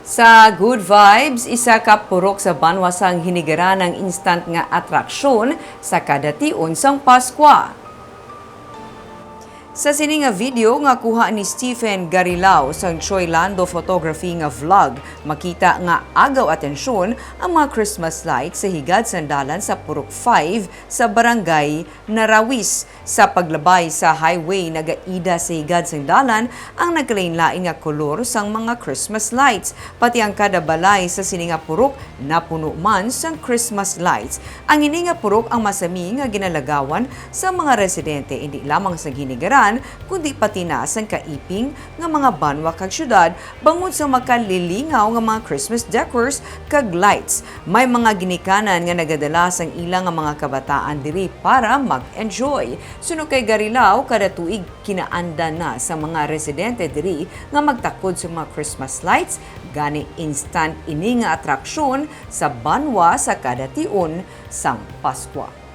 Sa Good Vibes, isa ka purok sa banwasang hinigaran ng instant nga atraksyon sa kada tion sang Paskwa. Sa sini nga video nga kuha ni Stephen Garilao sang Choy Lando Photography nga vlog, makita nga agaw atensyon ang mga Christmas lights sa higad sandalan sa Purok 5 sa Barangay Narawis. Sa paglabay sa highway nagaida sa higad sandalan ang nagkalain-lain nga kolor sang mga Christmas lights. Pati ang kada balay sa sini nga purok napuno man sang Christmas lights. Ang ini nga purok ang masami nga ginalagawan sa mga residente hindi lamang sa hinigaran kundi pati na sa kaiping nga mga banwa kag syudad bangod sa makalilingaw nga mga Christmas decors kag lights. May mga ginikanan nga nagadala sang ilang nga mga kabataan diri para mag-enjoy. Suno kay Garilao, kada tuig kinaanda na sa mga residente diri nga magtakod sa mga Christmas lights, gani instant ini nga atraksyon sa banwa sa kada tion sang Paskwa.